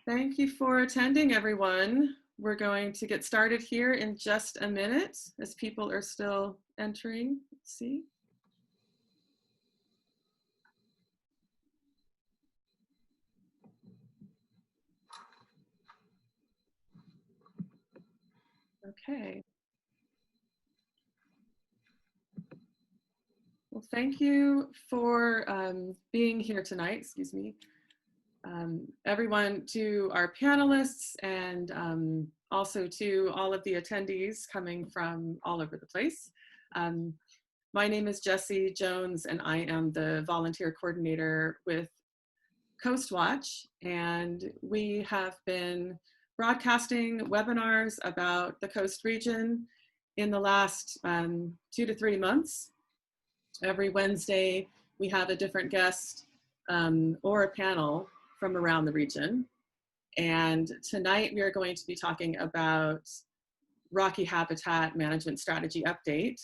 Thank you for attending, everyone. We're going to get started here in just a minute as people are still entering. Let's see. Okay. Well, thank you for being here tonight, excuse me. Everyone, to our panelists and also to all of the attendees coming from all over the place. My name is Jessie Jones and I am the volunteer coordinator with Coastwatch, and we have been broadcasting webinars about the coast region in the last 2 to 3 months. Every Wednesday, we have a different guest or a panel from around the region. And tonight we are going to be talking about Rocky Habitat Management Strategy Update.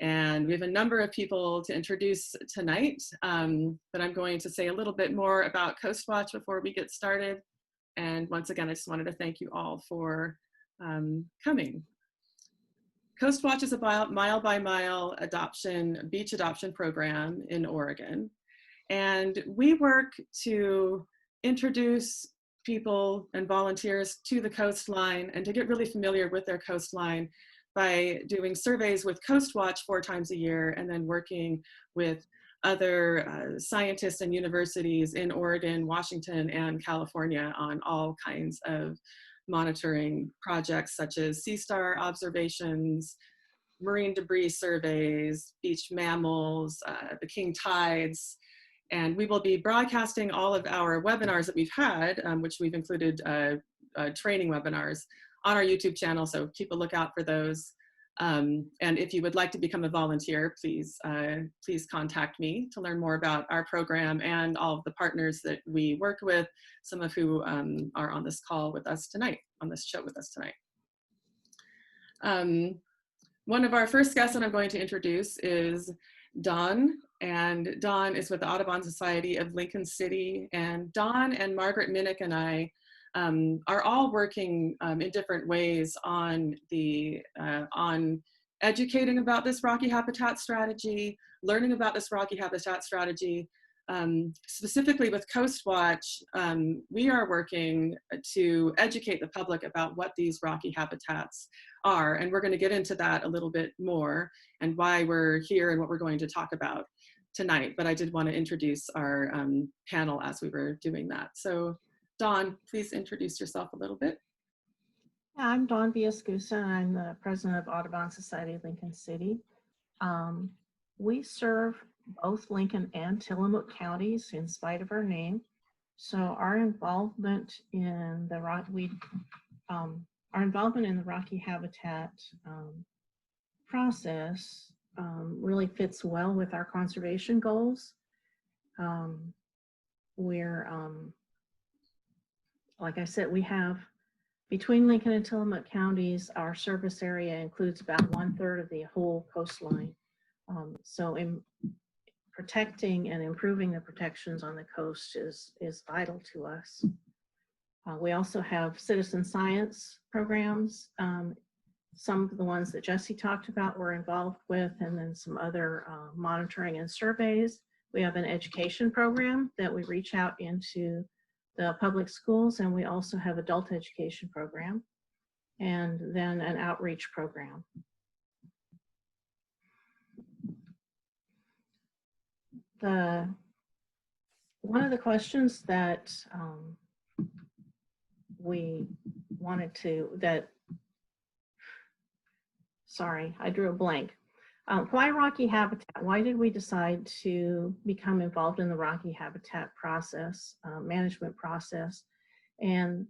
And we have a number of people to introduce tonight, but I'm going to say a little bit more about Coastwatch before we get started. And once again, I just wanted to thank you all for coming. Coastwatch is a mile-by-mile beach adoption program in Oregon. And we work to introduce people and volunteers to the coastline and to get really familiar with their coastline by doing surveys with Coastwatch 4 times a year, and then working with other scientists and universities in Oregon, Washington, and California on all kinds of monitoring projects such as sea star observations, marine debris surveys, beach mammals, the king tides. And we will be broadcasting all of our webinars that we've had, which we've included training webinars, on our YouTube channel, so keep a lookout for those. And if you would like to become a volunteer, please contact me to learn more about our program and all of the partners that we work with, some of who are on this call with us tonight, on this show with us tonight. One of our first guests that I'm going to introduce is Dawn, and Dawn is with the Audubon Society of Lincoln City, and Dawn and Margaret Minnick and I are all working in different ways on educating about this Rocky Habitat strategy, learning about this Rocky Habitat strategy. Specifically with Coastwatch, we are working to educate the public about what these Rocky habitats are, and we're going to get into that a little bit more and why we're here and what we're going to talk about tonight. But I did want to introduce our panel as we were doing that. So Dawn, please introduce yourself a little bit. Yeah, I'm Dawn Villascusa, and I'm the president of Audubon Society of Lincoln City. We serve both Lincoln and Tillamook counties in spite of our name. So our involvement in the Rocky Habitat process really fits well with our conservation goals. Like I said, we have, between Lincoln and Tillamook counties, our service area includes about 1/3 of the whole coastline. So in protecting and improving the protections on the coast is vital to us. We also have citizen science programs. Some of the ones that Jessie talked about we're involved with, and then some other monitoring and surveys. We have an education program that we reach out into the public schools, and we also have adult education program, and then an outreach program. One of the questions that we wanted to, sorry, I drew a blank. Why Rocky Habitat? Why did we decide to become involved in the Rocky Habitat process, management process? And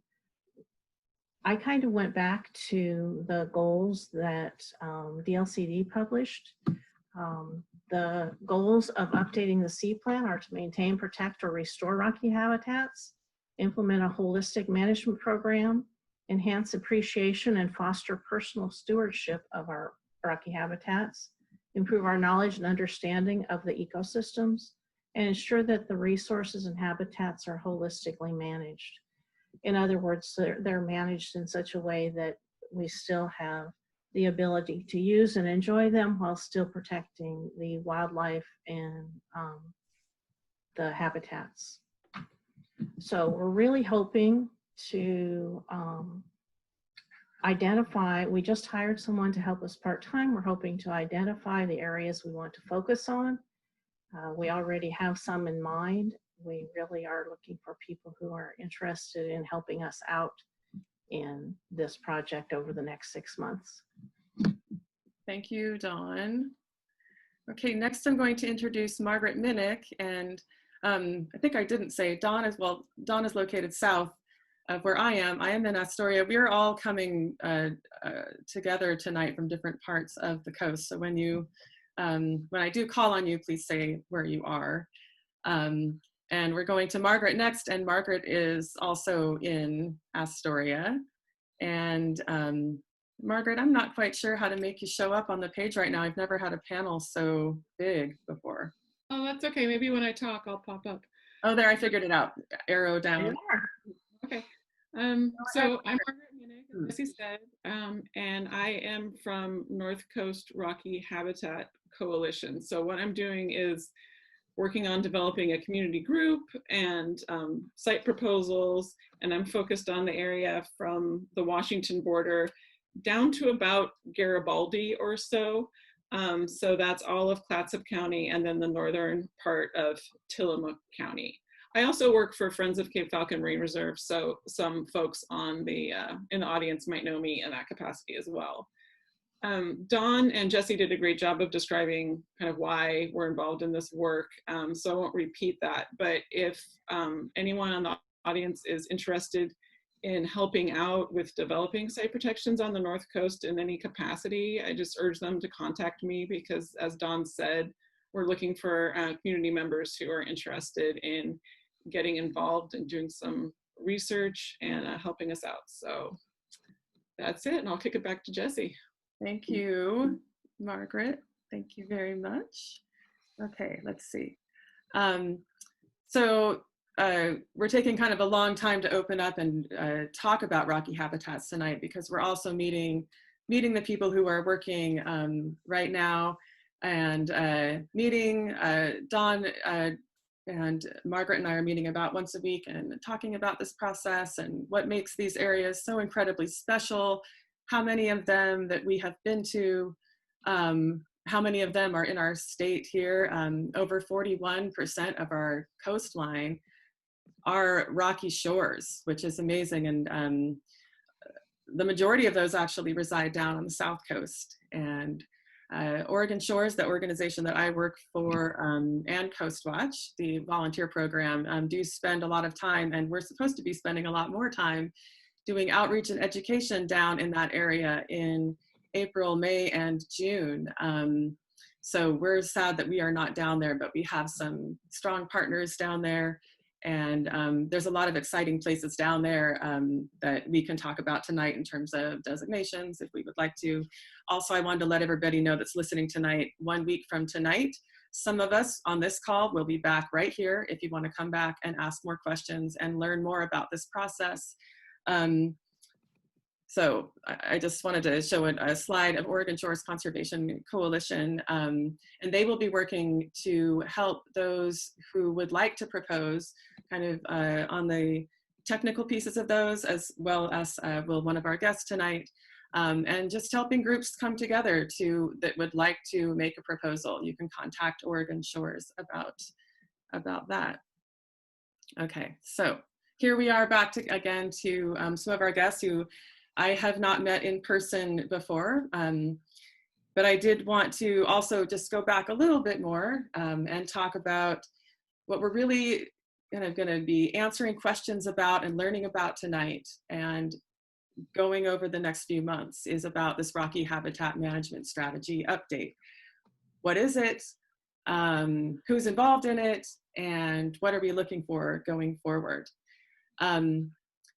I kind of went back to the goals that DLCD published. The goals of updating the sea plan are to maintain, protect, or restore Rocky habitats, implement a holistic management program, enhance appreciation and foster personal stewardship of our Rocky habitats, improve our knowledge and understanding of the ecosystems, and ensure that the resources and habitats are holistically managed. In other words, they're managed in such a way that we still have the ability to use and enjoy them while still protecting the wildlife and the habitats. So we're really hoping to identify, we just hired someone to help us part-time. We're hoping to identify the areas we want to focus on. We already have some in mind. We really are looking for people who are interested in helping us out in this project over the next 6 months. Thank you, Dawn. Okay, next I'm going to introduce Margaret Minnick, and I think I didn't say Dawn is located south of where I am. I am in Astoria. We are all coming together tonight from different parts of the coast. So when I do call on you, please say where you are. And we're going to Margaret next, and Margaret is also in Astoria. And Margaret, I'm not quite sure how to make you show up on the page right now. I've never had a panel so big before. Oh, that's okay. Maybe when I talk, I'll pop up. Oh, there, I figured it out. Arrow down. Okay. So I'm Margaret Minnick, as Jesse said, and I am from North Coast Rocky Habitat Coalition. So what I'm doing is working on developing a community group and site proposals, and I'm focused on the area from the Washington border down to about Garibaldi or so. So that's all of Clatsop County and then the northern part of Tillamook County. I also work for Friends of Cape Falcon Marine Reserve, so some folks in the audience might know me in that capacity as well. Dawn and Jesse did a great job of describing kind of why we're involved in this work, so I won't repeat that, but if anyone on the audience is interested in helping out with developing site protections on the North Coast in any capacity, I just urge them to contact me, because as Dawn said, we're looking for community members who are interested in getting involved and doing some research and helping us out. So that's it, and I'll kick it back to Jesse. Thank you, Margaret. Thank you very much. Okay, let's see. So we're taking kind of a long time to open up and talk about rocky habitats tonight, because we're also meeting the people who are working right now, and meeting Dawn and Margaret and I are meeting about once a week and talking about this process and what makes these areas so incredibly special, how many of them that we have been to, how many of them are in our state here. Over 41% of our coastline are rocky shores, which is amazing. And the majority of those actually reside down on the South Coast. And Oregon Shores, the organization that I work for, and Coast Watch, the volunteer program, do spend a lot of time, and we're supposed to be spending a lot more time doing outreach and education down in that area in April, May, and June. So we're sad that we are not down there, but we have some strong partners down there. And there's a lot of exciting places down there that we can talk about tonight in terms of designations, if we would like to. Also, I wanted to let everybody know that's listening tonight, 1 week from tonight, some of us on this call will be back right here if you want to come back and ask more questions and learn more about this process. So I just wanted to show a slide of Oregon Shores Conservation Coalition, and they will be working to help those who would like to propose kind of on the technical pieces of those, as well as will one of our guests tonight, and just helping groups come together that would like to make a proposal. You can contact Oregon Shores about that. Okay, so here we are back again to some of our guests who I have not met in person before, but I did want to also just go back a little bit more and talk about what we're really going to be answering questions about and learning about tonight and going over the next few months is about this Rocky Habitat Management Strategy update. What is it? Who's involved in it? And what are we looking for going forward?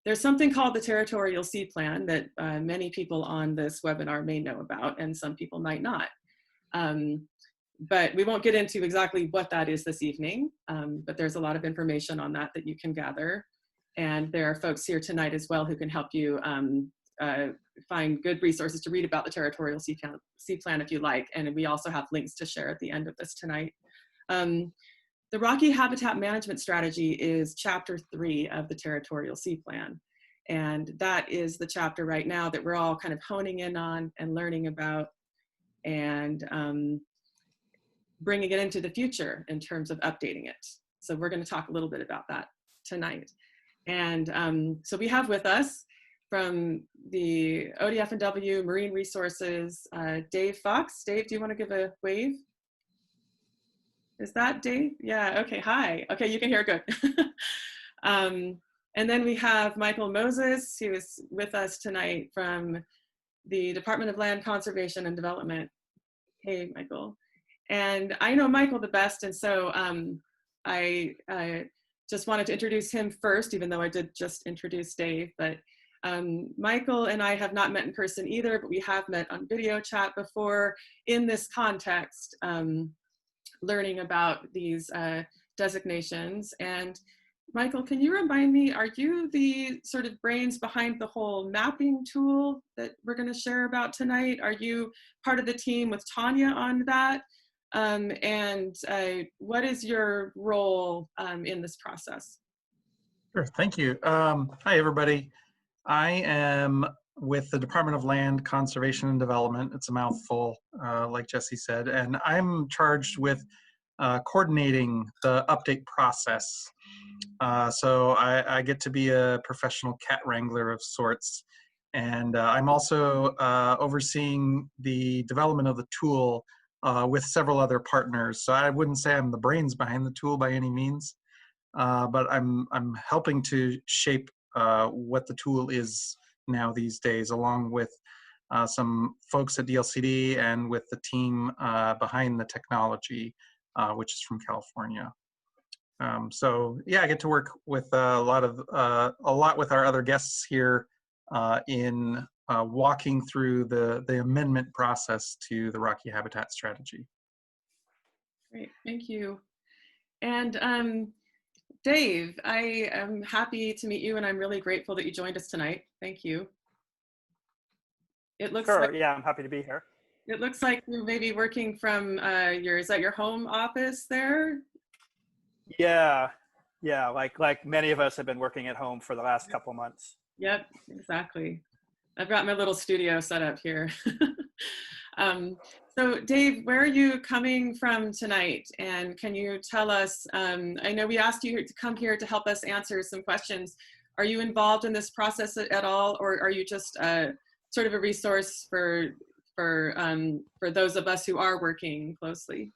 There's something called the Territorial Sea Plan that many people on this webinar may know about, and some people might not. But we won't get into exactly what that is this evening, but there's a lot of information on that you can gather. And there are folks here tonight as well who can help you find good resources to read about the territorial sea plan if you like. And we also have links to share at the end of this tonight. The Rocky Habitat Management Strategy is chapter 3 of the territorial sea plan. And that is the chapter right now that we're all kind of honing in on and learning about and bringing it into the future in terms of updating it. So we're going to talk a little bit about that tonight. And so we have with us from the ODF&W Marine Resources, Dave Fox. Dave, do you want to give a wave? Is that Dave? Yeah, okay, hi. Okay, you can hear good. And then we have Michael Moses, who is with us tonight from the Department of Land Conservation and Development. Hey, Michael. And I know Michael the best, and so I just wanted to introduce him first, even though I did just introduce Dave. But Michael and I have not met in person either, but we have met on video chat before in this context, learning about these designations. And Michael, can you remind me, are you the sort of brains behind the whole mapping tool that we're going to share about tonight? Are you part of the team with Tanya on that? And what is your role in this process? Sure, thank you. Hi, everybody. I am with the Department of Land Conservation and Development. It's a mouthful, like Jesse said, and I'm charged with coordinating the update process. So I get to be a professional cat wrangler of sorts. And I'm also overseeing the development of the tool with several other partners. So I wouldn't say I'm the brains behind the tool by any means, but I'm helping to shape what the tool is now these days, along with some folks at DLCD and with the team behind the technology, which is from California. So yeah, I get to work with a lot with our other guests here in walking through the amendment process to the Rocky Habitat Strategy. Great, thank you. And Dave, I am happy to meet you, and I'm really grateful that you joined us tonight. Thank you. It looks Sure, like, yeah, I'm happy to be here. It looks like you're maybe working from is that your home office there? Yeah, like many of us have been working at home for the last couple of months. Yep, exactly. I've got my little studio set up here. So Dave, where are you coming from tonight? And can you tell us, I know we asked you to come here to help us answer some questions. Are you involved in this process at all, or are you just sort of a resource for those of us who are working closely?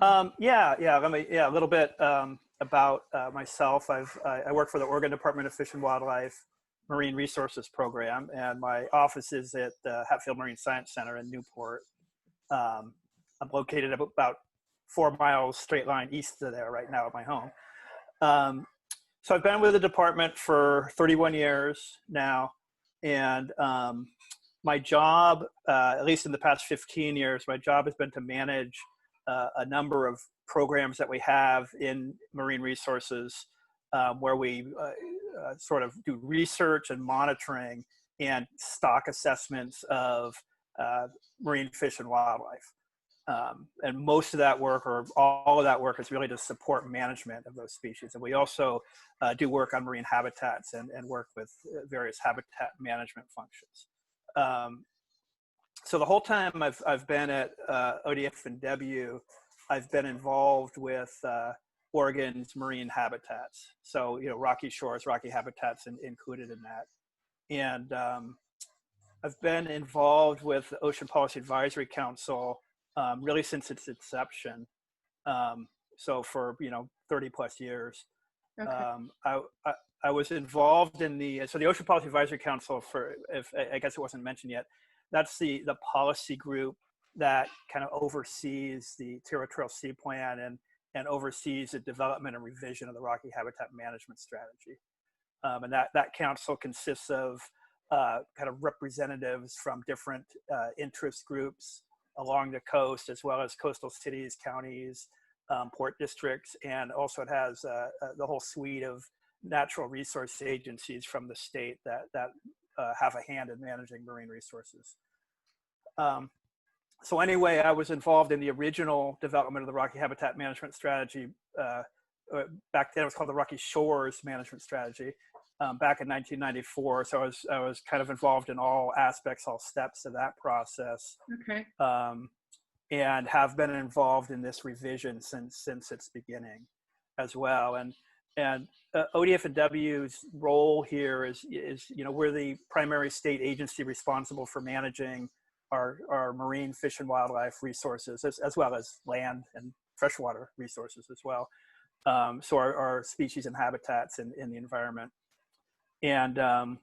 Yeah, a little bit about myself. I work for the Oregon Department of Fish and Wildlife Marine Resources Program, and my office is at the Hatfield Marine Science Center in Newport. I'm located about 4 miles straight line east of there right now at my home. So I've been with the department for 31 years now, and my job, at least in the past 15 years, my job has been to manage a number of programs that we have in marine resources where we sort of do research and monitoring and stock assessments of marine fish and wildlife. And most of that work, or all of that work, is really to support management of those species. And we also do work on marine habitats and work with various habitat management functions. So the whole time I've been at ODF&W, I've been involved with Oregon's marine habitats. So, rocky shores, rocky habitats included in that. And I've been involved with the Ocean Policy Advisory Council really since its inception. So for 30 plus years. Okay. I was involved in the Ocean Policy Advisory Council, I guess it wasn't mentioned yet, that's the policy group that kind of oversees the territorial sea plan and oversees the development and revision of the Rocky Habitat Management Strategy. And that council consists of kind of representatives from different interest groups along the coast, as well as coastal cities, counties, port districts, and also it has the whole suite of natural resource agencies from the state that have a hand in managing marine resources. So anyway, I was involved in the original development of the Rocky Habitat Management Strategy. Back then it was called the Rocky Shores Management Strategy, back in 1994. So I was kind of involved in all aspects, all steps of that process. Okay. And have been involved in this revision since its beginning as well. And ODF&W's role here is, you know, we're the primary state agency responsible for managing our marine, fish, and wildlife resources, as well as land and freshwater resources as well. So our species and habitats in the environment. And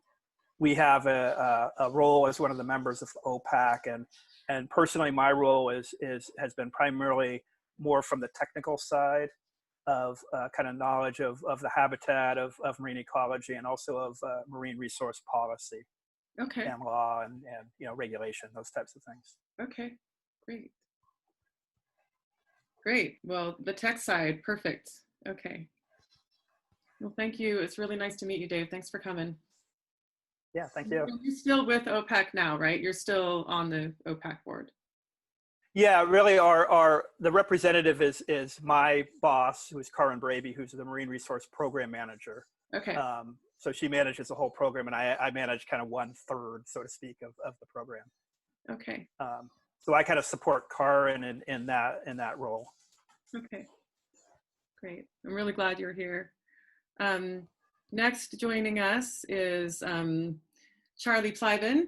we have a role as one of the members of OPAC, and personally, my role has been primarily more from the technical side of kind of knowledge of the habitat, of marine ecology, and also of marine resource policy. Okay. And law and you know, regulation, those types of things. Okay. Great. Great. Well, the tech side, perfect. Okay. Well, thank you. It's really nice to meet you, Dave. Thanks for coming. Yeah, thank you. You're still with OPAC now, right? You're still on the OPAC board. Yeah, really, the representative is my boss, who is Karin Braby, who's the Marine Resource Program Manager. Okay. So she manages the whole program, and I manage kind of 1/3, so to speak, of the program. Okay. So I kind of support Karin in that role. Okay. Great. I'm really glad you're here. Next joining us is Charlie Plyben,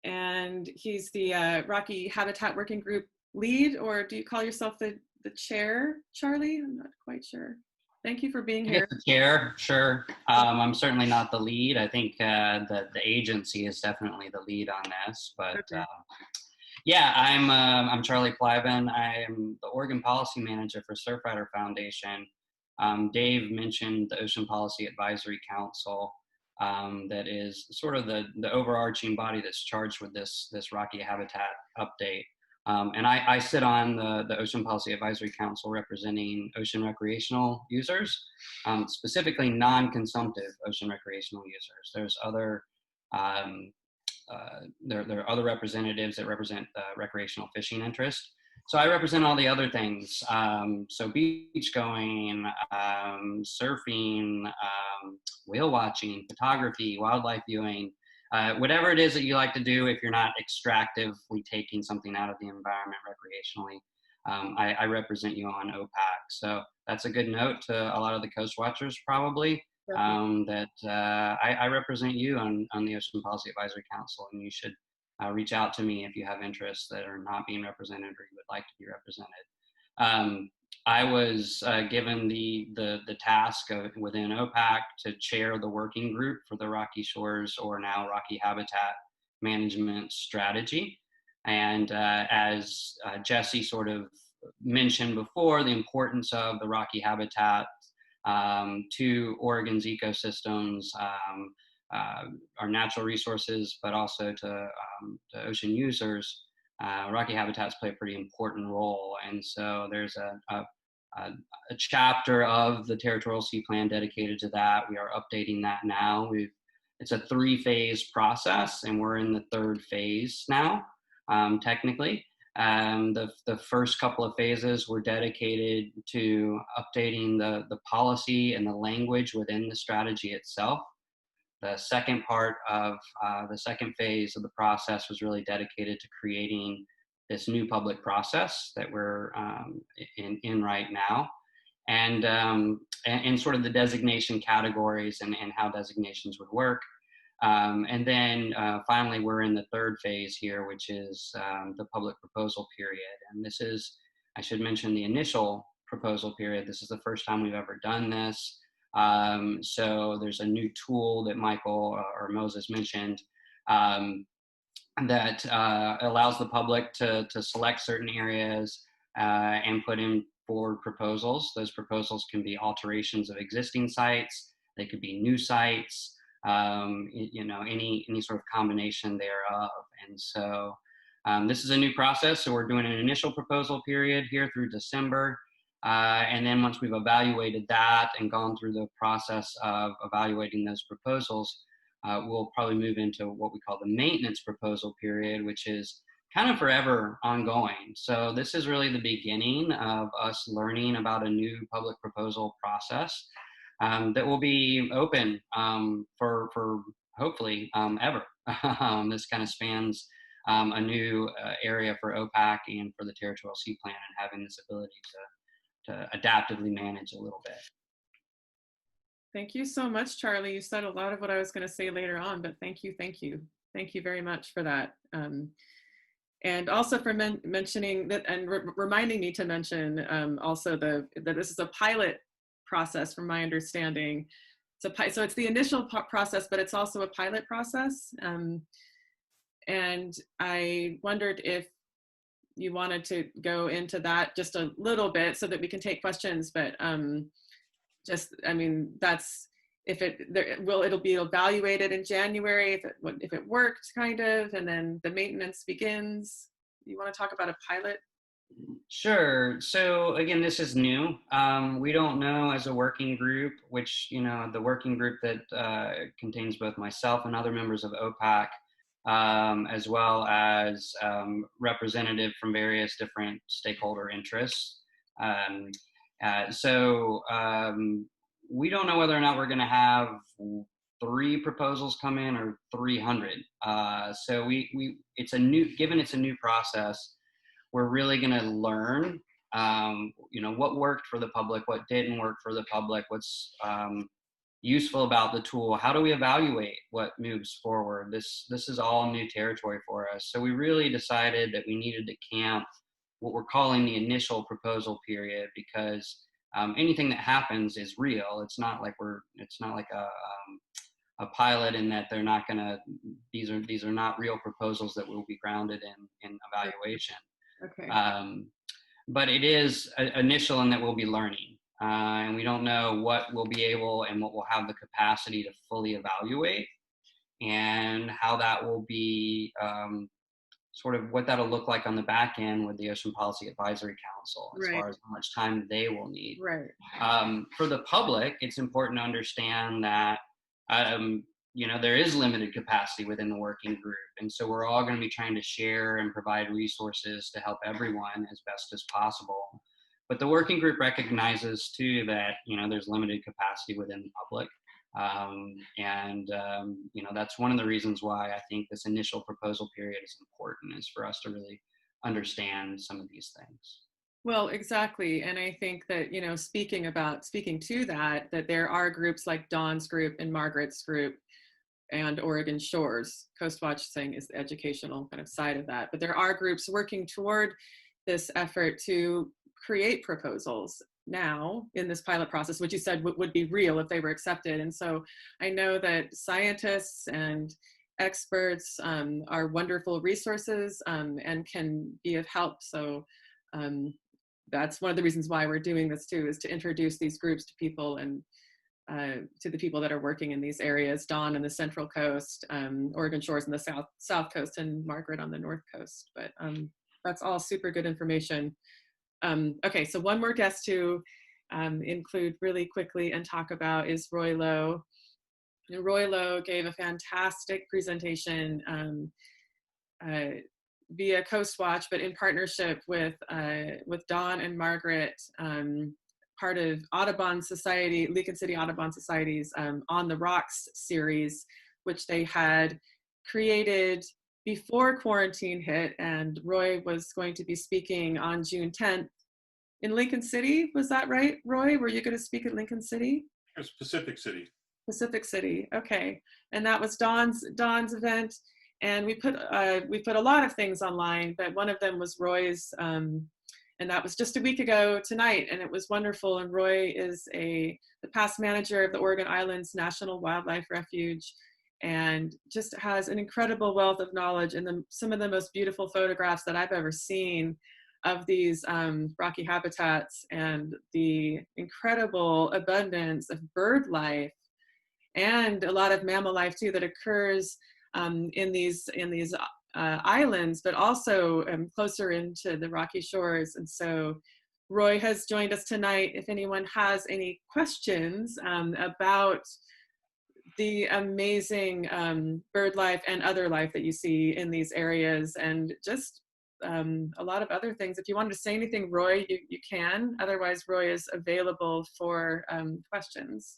and he's the Rocky Habitat Working Group lead, or do you call yourself the chair, Charlie? I'm not quite sure. Thank you for being here. The chair, sure. I'm certainly not the lead. I think the agency is definitely the lead on this, but Okay. yeah, I'm Charlie Plyben. I am the Oregon Policy Manager for Surfrider Foundation. Dave mentioned the Ocean Policy Advisory Council. That is sort of the overarching body that's charged with this Rocky Habitat update. And I sit on the Ocean Policy Advisory Council representing ocean recreational users, specifically non-consumptive ocean recreational users. There's other, there are other representatives that represent recreational fishing interest. So I represent all the other things. So beach going, surfing, whale watching, photography, wildlife viewing, whatever it is that you like to do if you're not extractively taking something out of the environment recreationally. I represent you on OPAC. So that's a good note to a lot of the coast watchers probably, that I represent you on the Ocean Policy Advisory Council, and you should reach out to me if you have interests that are not being represented or you would like to be represented. I was given the task within OPAC to chair the working group for the Rocky Shores, or now Rocky Habitat Management Strategy. And as Jesse sort of mentioned before, the importance of the Rocky Habitat to Oregon's ecosystems, our natural resources, but also to ocean users. Rocky habitats play a pretty important role, and so there's a chapter of the territorial sea plan dedicated to that. We are updating that now. It's a 3-phase process, and we're in the 3rd phase now, technically. The first couple of phases were dedicated to updating the policy and the language within the strategy itself. The second part of the 2nd phase of the process was really dedicated to creating this new public process that we're in right now, and sort of the designation categories and how designations would work. And then finally, we're in the 3rd phase here, which is the public proposal period. And this is, I should mention, the initial proposal period. This is the first time we've ever done this. So there's a new tool that Michael or Moses mentioned that allows the public to select certain areas and put in forward proposals. Those proposals can be alterations of existing sites. They could be new sites, you know, any sort of combination thereof. And so this is a new process. So we're doing an initial proposal period here through December. And then once we've evaluated that and gone through the process of evaluating those proposals, we'll probably move into what we call the maintenance proposal period, which is kind of forever ongoing. So this is really the beginning of us learning about a new public proposal process that will be open for hopefully ever. This kind of spans a new area for OPAC and for the Territorial Sea Plan, and having this ability to adaptively manage a little bit. Thank you so much, Charlie. You said a lot of what I was going to say later on, but thank you very much for that. And also for mentioning that, and reminding me to mention also that this is a pilot process, from my understanding. So it's the initial process, but it's also a pilot process. And I wondered if you wanted to go into that just a little bit so that we can take questions, but that's, it'll be evaluated in January if it worked, kind of, and then the maintenance begins. You want to talk about a pilot? Sure. So again, this is new. We don't know as a working group, which, the working group that contains both myself and other members of OPAC, as well as representative from various different stakeholder interests. So we don't know whether or not we're going to have 3 proposals come in or 300. So given it's a new process, we're really going to learn, what worked for the public, what didn't work for the public, what's useful about the tool, how do we evaluate what moves forward. This is all new territory for us. So we really decided that we needed to camp what we're calling the initial proposal period, because anything that happens is real. It's not like a pilot in that they're not gonna, these are not real proposals that will be grounded in evaluation. Okay. But it is initial in that we'll be learning, and we don't know what we'll be able and what we'll have the capacity to fully evaluate, and how that will be sort of what that'll look like on the back end with the Ocean Policy Advisory Council, as far as how much time they will need. Right. For the public, it's important to understand that there is limited capacity within the working group. And so we're all going to be trying to share and provide resources to help everyone as best as possible. But the working group recognizes too that, there's limited capacity within the public. That's one of the reasons why I think this initial proposal period is important, is for us to really understand some of these things. Well, exactly. And I think that, speaking to that there are groups like Dawn's group and Margaret's group and Oregon Shores. Coast Watch saying is the educational kind of side of that. But there are groups working toward this effort to create proposals now in this pilot process, which you said would be real if they were accepted. And so I know that scientists and experts are wonderful resources and can be of help. So that's one of the reasons why we're doing this too, is to introduce these groups to people and to the people that are working in these areas. Dawn on the Central Coast, Oregon Shores on the South Coast, and Margaret on the North Coast. But that's all super good information. Okay, so one more guest to include really quickly and talk about is Roy Lowe. And Roy Lowe gave a fantastic presentation via Coast Watch, but in partnership with Dawn and Margaret, part of Audubon Society, Lincoln City Audubon Society's On the Rocks series, which they had created before quarantine hit. And Roy was going to be speaking on June 10th in Lincoln City. Was that right, Roy? Were you going to speak at Lincoln City? It's Pacific City. Pacific City, okay. And that was Dawn's event. And we put a lot of things online, but one of them was Roy's, and that was just a week ago tonight, and it was wonderful. And Roy is the past manager of the Oregon Islands National Wildlife Refuge, and just has an incredible wealth of knowledge and some of the most beautiful photographs that I've ever seen of these rocky habitats, and the incredible abundance of bird life and a lot of mammal life too that occurs in these islands, but also closer into the rocky shores. And so Roy has joined us tonight. If anyone has any questions about the amazing bird life and other life that you see in these areas, and just a lot of other things. If you wanted to say anything, Roy, you can. Otherwise, Roy is available for questions.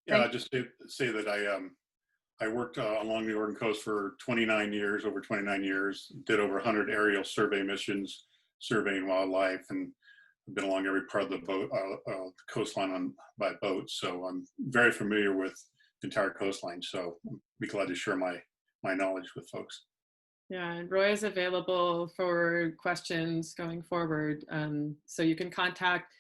Yeah, just to say that I worked along the Oregon coast for 29 years, over 29 years, did over 100 aerial survey missions, surveying wildlife, and I've been along every part of the coastline by boat. So I'm very familiar with the entire coastline. So I'd be glad to share my knowledge with folks. Yeah, and Roy is available for questions going forward. So you can contact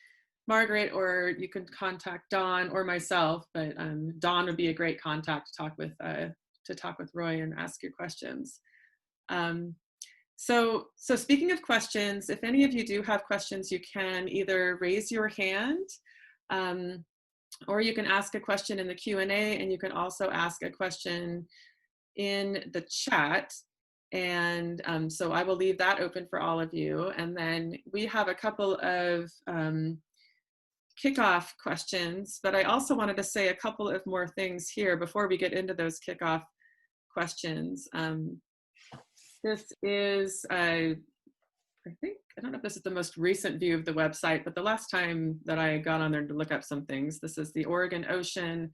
Margaret, or you can contact Dawn or myself, but Dawn would be a great contact to talk with Roy and ask your questions. So speaking of questions, if any of you do have questions, you can either raise your hand, or you can ask a question in the Q&A, and you can also ask a question in the chat. And so I will leave that open for all of you. And then we have a couple of kickoff questions, but I also wanted to say a couple of more things here before we get into those kickoff questions. This is, I don't know if this is the most recent view of the website, but the last time that I got on there to look up some things, this is the Oregon Ocean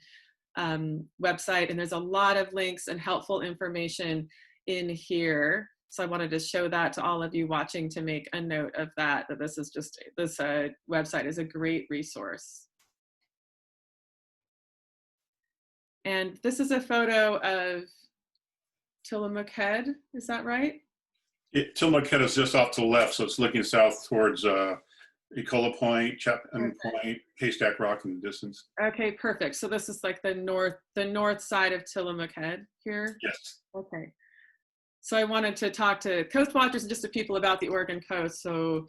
website, and there's a lot of links and helpful information in here. So I wanted to show that to all of you watching, to make a note of that this is just, this website is a great resource. And this is a photo of Tillamook Head, is that right? Tillamook Head is just off to the left, so it's looking south towards Ecological Point, Chapman Point, Haystack Rock in the distance. Okay, perfect. So this is like the north side of Tillamook Head here? Yes. Okay. So I wanted to talk to coast watchers and just to people about the Oregon coast. So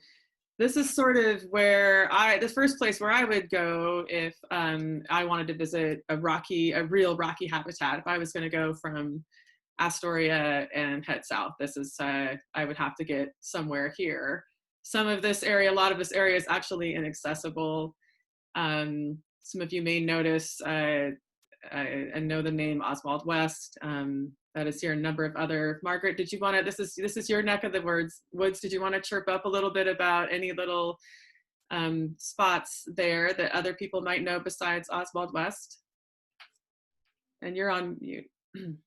this is sort of where the first place where I would go if I wanted to visit a real rocky habitat. If I was going to go from Astoria and head south, this is, I would have to get somewhere here. Some of this area, a lot of this area is actually inaccessible. Some of you may notice and know the name Oswald West. That is here. A number of other. Margaret, did you want to? This is your neck of the woods. Did you want to chirp up a little bit about any little spots there that other people might know besides Oswald West? And you're on mute.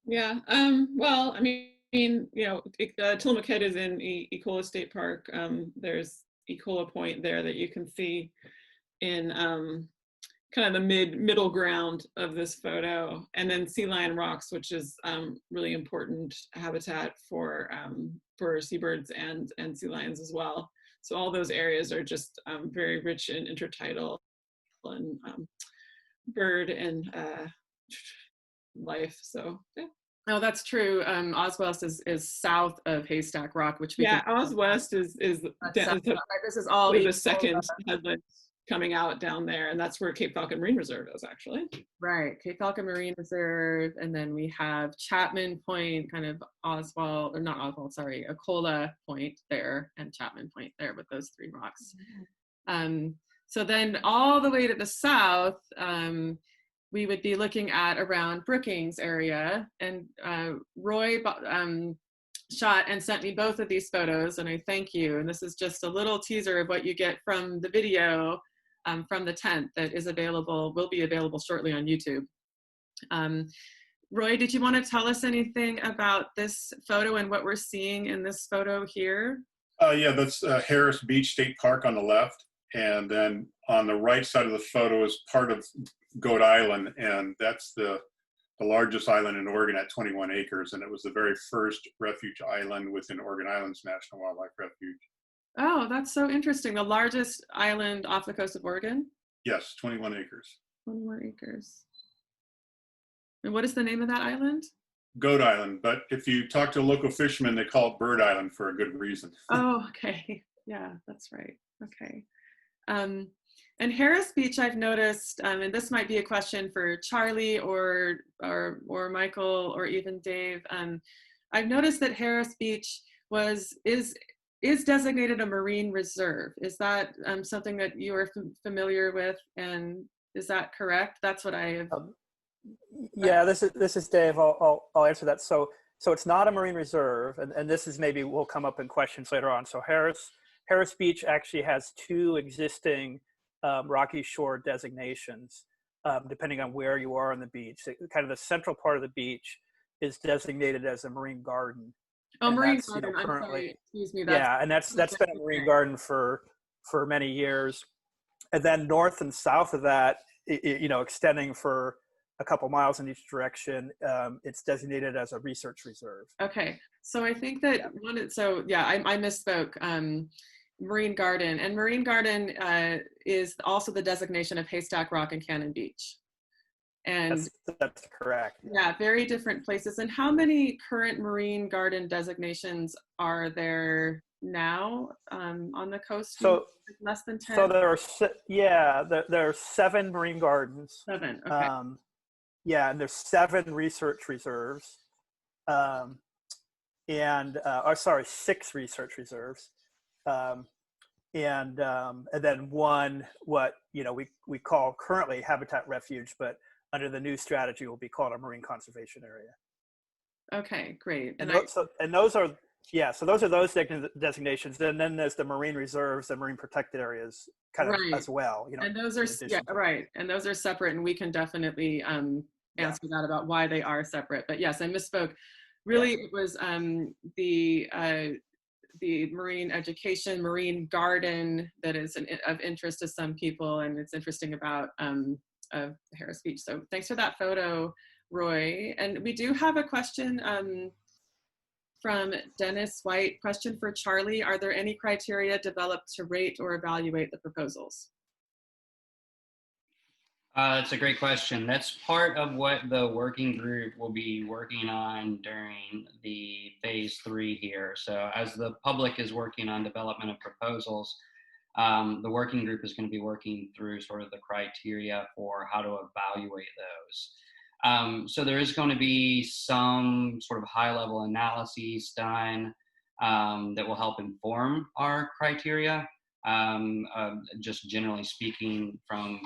Yeah. Well, I mean, you know, Tillamook Head is in Ecola State Park. There's Ecola Point there that you can see in kind of the middle ground of this photo, and then Sea Lion Rocks, which is really important habitat for seabirds and sea lions as well. So all those areas are just very rich in intertidal and bird and life. So yeah. Oh, that's true. Oswest is south of Haystack Rock, which we Oswest is this is all the second headland coming out down there, and that's where Cape Falcon Marine Reserve is actually. Right, Cape Falcon Marine Reserve, and then we have Chapman Point, kind of Ecological Point there, and Chapman Point there with those three rocks. So then all the way to the south, we would be looking at around Brookings area, and Roy shot and sent me both of these photos, and I thank you. And this is just a little teaser of what you get from the video from the tent that is available, will be available shortly on YouTube. Roy, did you want to tell us anything about this photo and what we're seeing in this photo here? Yeah, that's Harris Beach State Park on the left. And then on the right side of the photo is part of Goat Island, and that's the largest island in Oregon at 21 acres, and it was the very first refuge island within Oregon Islands National Wildlife Refuge. Oh, that's so interesting. The largest island off the coast of Oregon? Yes, 21 acres. 21 acres. And what is the name of that island? Goat Island, but if you talk to local fishermen, they call it Bird Island for a good reason. Oh, okay. Yeah, that's right. Okay. And Harris Beach, I've noticed, and this might be a question for Charlie or Michael or even Dave. I've noticed that Harris Beach is is designated a marine reserve. Is that something that you are familiar with, and is that correct? That's what I have. Yeah, this is Dave. I'll answer that. So it's not a marine reserve, and this is maybe will come up in questions later on. So Harris Beach actually has 2 existing rocky shore designations, depending on where you are on the beach. So kind of the central part of the beach is designated as a marine garden. Oh, and marine that's, garden. currently, I'm sorry. Excuse me. yeah, and that's been a marine garden for many years. And then north and south of that, extending for a couple miles in each direction, it's designated as a research reserve. Okay, so I think that I misspoke. Marine garden, and marine garden is also the designation of Haystack Rock and Cannon Beach. And that's correct. Yeah, very different places. And how many current marine garden designations are there now on the coast? So less than 10. So there are 7 marine gardens. 7. Okay. Yeah, and there's 7 research reserves, sorry, 6 research reserves, and then 1 what we call currently habitat refuge, but under the new strategy will be called a marine conservation area. Okay, great. Those are those designations. And then there's the marine reserves and marine protected areas kind of as well. And those are right. And those are separate, and we can definitely answer that about why they are separate. But yes, I misspoke. Really, it was the marine education, marine garden that is of interest to some people, and it's interesting about of Harris Beach. So thanks for that photo, Roy. And we do have a question from Dennis White. Question for Charlie: are there any criteria developed to rate or evaluate the proposals? That's a great question. That's part of what the working group will be working on during the phase 3 here. So as the public is working on development of proposals, the working group is going to be working through sort of the criteria for how to evaluate those. So there is going to be some sort of high-level analyses done that will help inform our criteria. Just generally speaking, from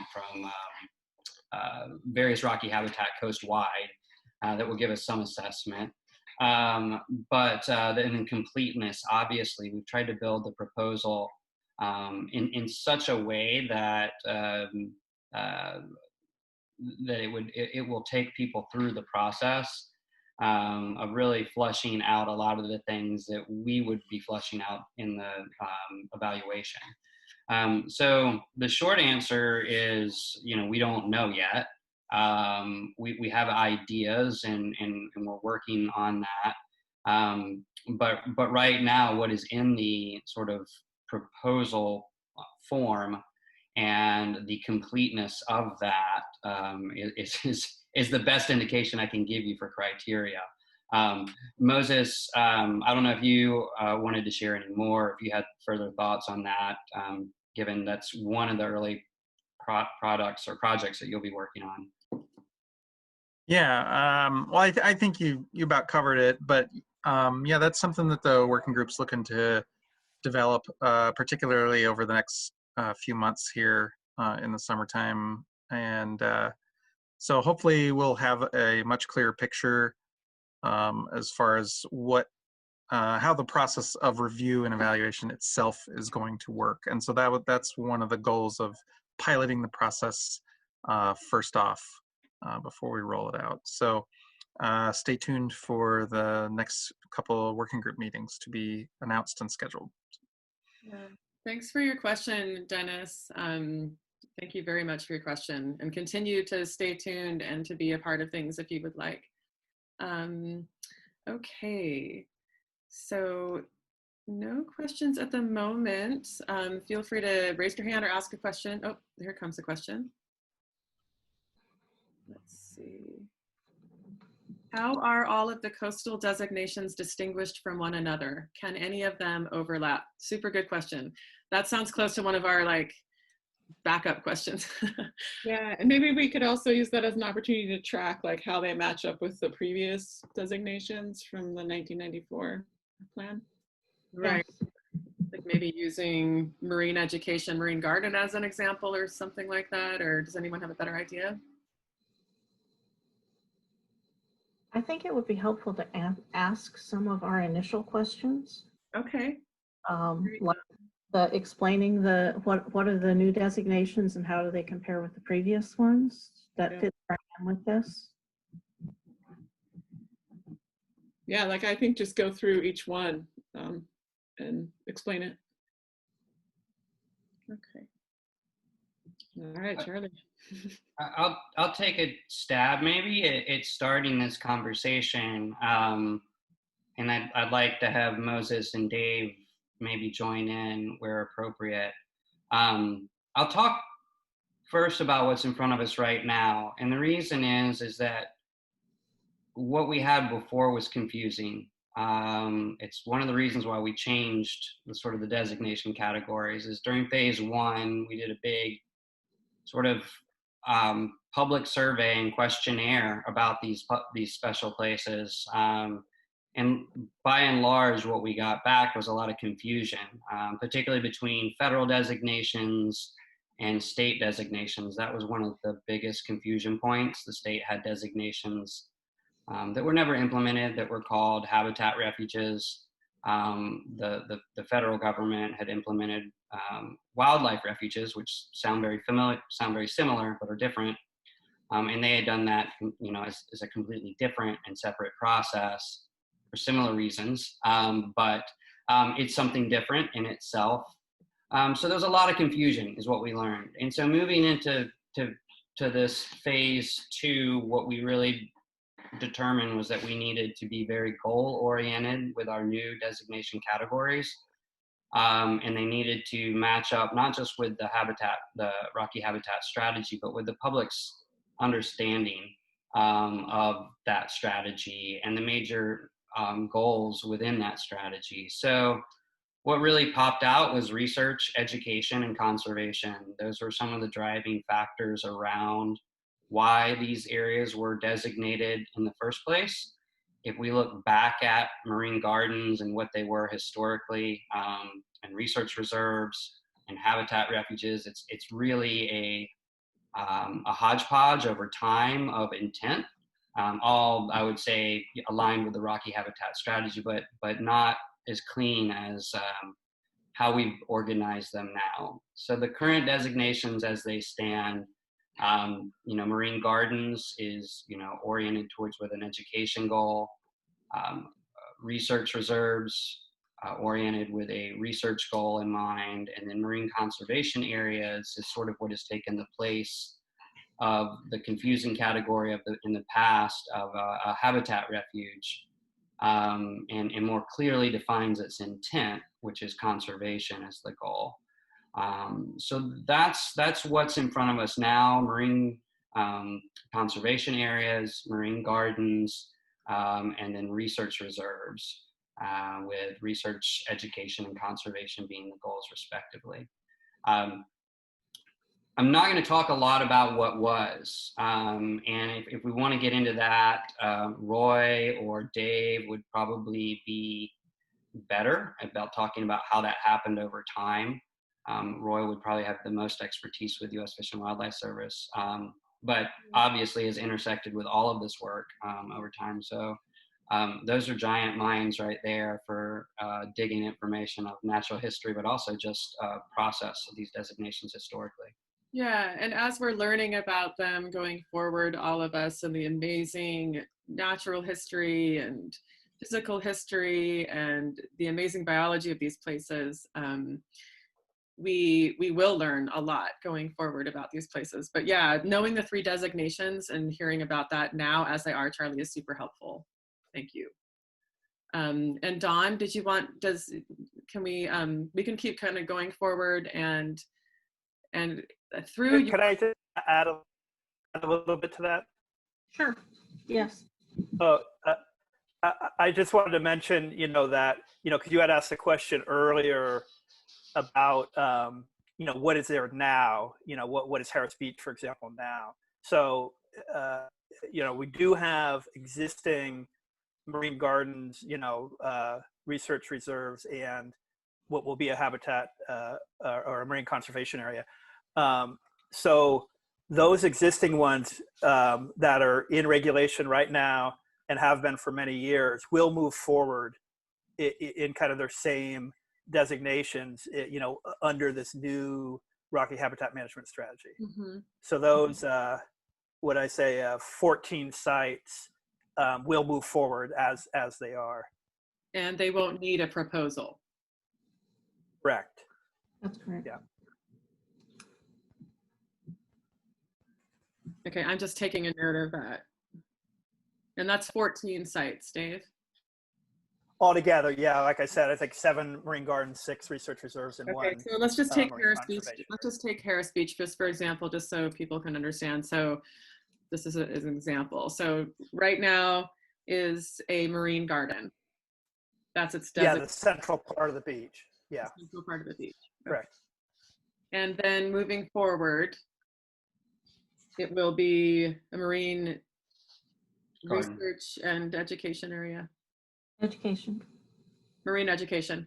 various rocky habitat coast-wide, that will give us some assessment. But in completeness, obviously, we've tried to build the proposal in such a way that that it will take people through the process of really fleshing out a lot of the things that we would be fleshing out in the evaluation. So the short answer is, we don't know yet. We have ideas and we're working on that. But right now, what is in the sort of proposal form and the completeness of that is the best indication I can give you for criteria. Moses, I don't know if you wanted to share any more, if you had further thoughts on that, given that's one of the early products or projects that you'll be working on. Yeah, well, I think you about covered it, but yeah, that's something that the working group's looking to develop, particularly over the next few months here in the summertime. And so hopefully we'll have a much clearer picture as far as how the process of review and evaluation itself is going to work. And so that's one of the goals of piloting the process first off before we roll it out. So stay tuned for the next couple of working group meetings to be announced and scheduled. Yeah. Thanks for your question, Dennis. Thank you very much for your question, and continue to stay tuned and to be a part of things if you would like. Okay, so no questions at the moment. Feel free to raise your hand or ask a question. Oh, here comes a question. Let's see. How are all of the coastal designations distinguished from one another? Can any of them overlap? Super good question. That sounds close to one of our backup questions. Yeah, and maybe we could also use that as an opportunity to track how they match up with the previous designations from the 1994 plan. Right. Like maybe using marine education, marine garden as an example or something like that? Or does anyone have a better idea? I think it would be helpful to ask some of our initial questions, Okay. like explaining what are the new designations and how do they compare with the previous ones that Yeah. fit right in with this. Yeah, like I think just go through each one and explain it. Okay. All right, Charlie. I'll take a stab maybe at starting this conversation, and I'd like to have Moses and Dave maybe join in where appropriate. I'll talk first about what's in front of us right now, and the reason is that what we had before was confusing. It's one of the reasons why we changed the sort of the designation categories. Is during phase one we did a big sort of public survey and questionnaire about these special places. And by and large, what we got back was a lot of confusion, particularly between federal designations and state designations. That was one of the biggest confusion points. The state had designations that were never implemented that were called habitat refuges. The federal government had implemented wildlife refuges, which sound very similar, but are different. And they had done that, as a completely different and separate process for similar reasons. But it's something different in itself. So there's a lot of confusion, is what we learned. And so moving into this phase two, what we really determined was that we needed to be very goal oriented with our new designation categories. And they needed to match up not just with the Rocky Habitat strategy, but with the public's understanding of that strategy and the major goals within that strategy. So what really popped out was research, education, and conservation. Those were some of the driving factors around why these areas were designated in the first place. If we look back at marine gardens and what they were historically, and research reserves and habitat refuges, it's really a hodgepodge over time of intent. All, I would say, aligned with the Rocky Habitat strategy, but not as clean as how we've organized them now. So the current designations as they stand, marine gardens is, oriented towards with an education goal. Research reserves oriented with a research goal in mind, and then marine conservation areas is sort of what has taken the place of the confusing category in the past of a habitat refuge, and more clearly defines its intent, which is conservation as the goal. So that's what's in front of us now: marine conservation areas, marine gardens, and then research reserves, with research, education, and conservation being the goals respectively. I'm not going to talk a lot about what was, and if we want to get into that, Roy or Dave would probably be better about talking about how that happened over time. Roy would probably have the most expertise with U.S. Fish and Wildlife Service, but obviously has intersected with all of this work over time. So those are giant minds right there for digging information of natural history, but also just process of these designations historically. Yeah, and as we're learning about them going forward, all of us, and the amazing natural history and physical history and the amazing biology of these places, we will learn a lot going forward about these places. But yeah, knowing the 3 designations and hearing about that now as they are, Charlie, is super helpful. Thank you. And Dawn, we can keep kind of going forward and through. Could I just add a little bit to that? Sure. Yes. I just wanted to mention, that, because you had asked a question earlier about, what is there now? What is Harris Beach, for example, now? So, we do have existing marine gardens, research reserves and what will be a habitat or a marine conservation area. So those existing ones that are in regulation right now and have been for many years will move forward in kind of their same designations, under this new Rocky Habitat Management Strategy. Mm-hmm. So those, 14 sites will move forward as they are. And they won't need a proposal. Correct. That's correct. Yeah. Okay, I'm just taking a note of that. And that's 14 sites, Dave. Altogether, yeah, like I said, I think 7 marine gardens, 6 research reserves, and Okay, 1. so let's just take marine Harris Beach. conservation. Let's just take Harris Beach, just for example, just so people can understand. So this is an example. So right now is a marine garden. That's its the central part of the beach. Yeah, central part of the beach. correct. And then moving forward, it will be a marine Garden. research and education area. Education. Marine education.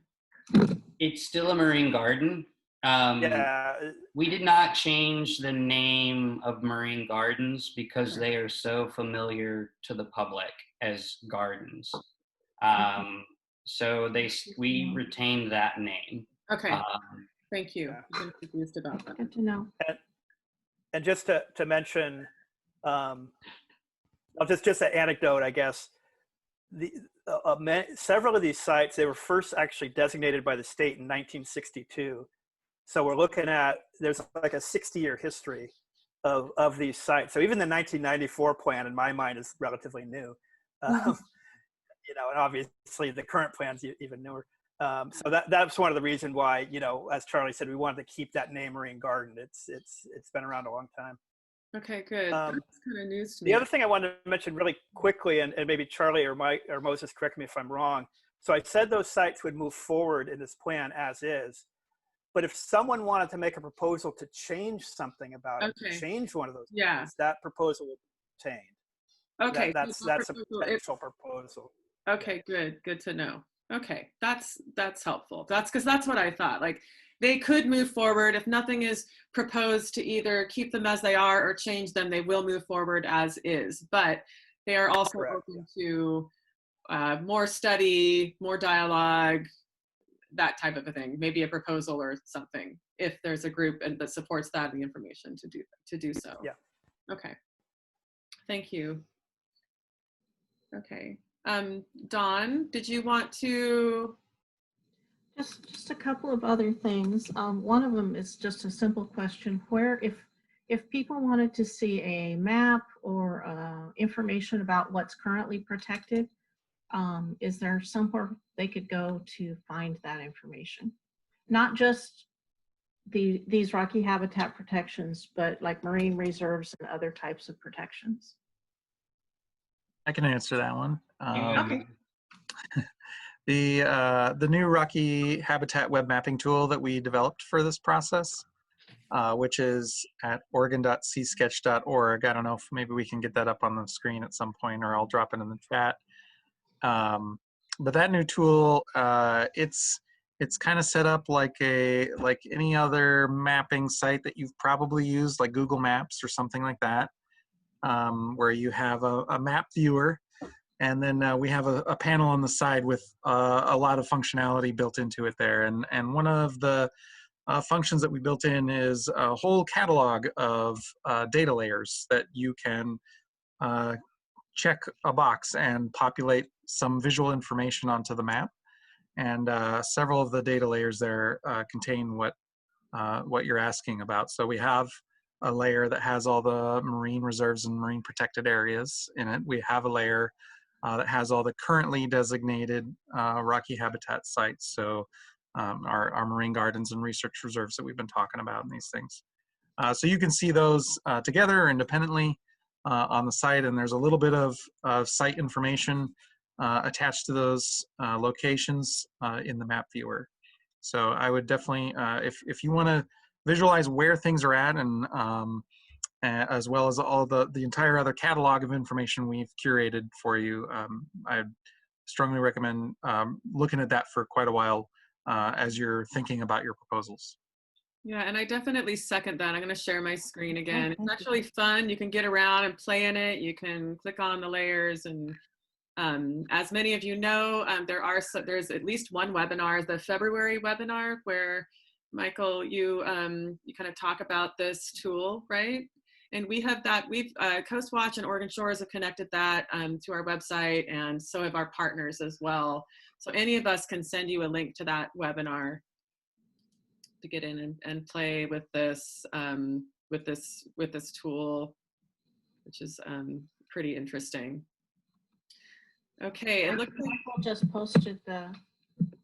It's still a marine garden. Yeah, We did not change the name of marine gardens because they are so familiar to the public as gardens. So we retained that name. Okay, thank you. yeah. I'm confused about that. Good to know. And just to mention, just an anecdote, I guess. Several of these sites, they were first actually designated by the state in 1962. So we're looking at, there's like a 60-year history of these sites. So even the 1994 plan, in my mind, is relatively new. And obviously the current plan's even newer. So that's one of the reasons why, as Charlie said, we wanted to keep that name Marine Garden. It's been around a long time. Okay, good. That's kind of news to me. The other thing I wanted to mention really quickly, and maybe Charlie or Mike or Moses, correct me if I'm wrong. So I said those sites would move forward in this plan as is. But if someone wanted to make a proposal to change something about it, change one of those things, that proposal would be obtained. Okay. That's a potential proposal. Okay, good to know. Okay, that's helpful. Because that's what I thought. Like, they could move forward if nothing is proposed to either keep them as they are or change them. They will move forward as is, but they are also open to more study, more dialogue, that type of a thing. Maybe a proposal or something if there's a group that supports that, the information to do so. Yeah. Okay. Thank you. Okay. Dawn, did you want to? Just a couple of other things. One of them is just a simple question: where, if people wanted to see a map or information about what's currently protected, is there somewhere they could go to find that information? Not just these Rocky habitat protections, but like marine reserves and other types of protections. I can answer that one. Okay. The new Rocky Habitat web mapping tool that we developed for this process, which is at oregon.csketch.org. I don't know if maybe we can get that up on the screen at some point, or I'll drop it in the chat. But that new tool, it's kind of set up like any other mapping site that you've probably used, like Google Maps or something like that, where you have a map viewer, and then we have a panel on the side with a lot of functionality built into it there. And one of the functions that we built in is a whole catalog of data layers that you can check a box and populate some visual information onto the map. And several of the data layers there contain what you're asking about. So we have a layer that has all the marine reserves and marine protected areas in it. We have a layer that has all the currently designated Rocky habitat sites. So our marine gardens and research reserves that we've been talking about in these things. So you can see those together or independently on the site, and there's a little bit of site information attached to those locations in the map viewer. So I would definitely, if you want to visualize where things are at, and as well as all the entire other catalog of information we've curated for you, I strongly recommend looking at that for quite a while as you're thinking about your proposals. Yeah, and I definitely second that. I'm going to share my screen again. thank It's actually fun. You can get around and play in it. You can click on the layers, and as many of you know, there's at least one webinar, the February webinar, where Michael, you kind of talk about this tool, right? And we have that. Coast Watch and Oregon Shores have connected that to our website, and so have our partners as well. So any of us can send you a link to that webinar to get in and play with this tool, which is pretty interesting. Okay, it looks like Michael just posted the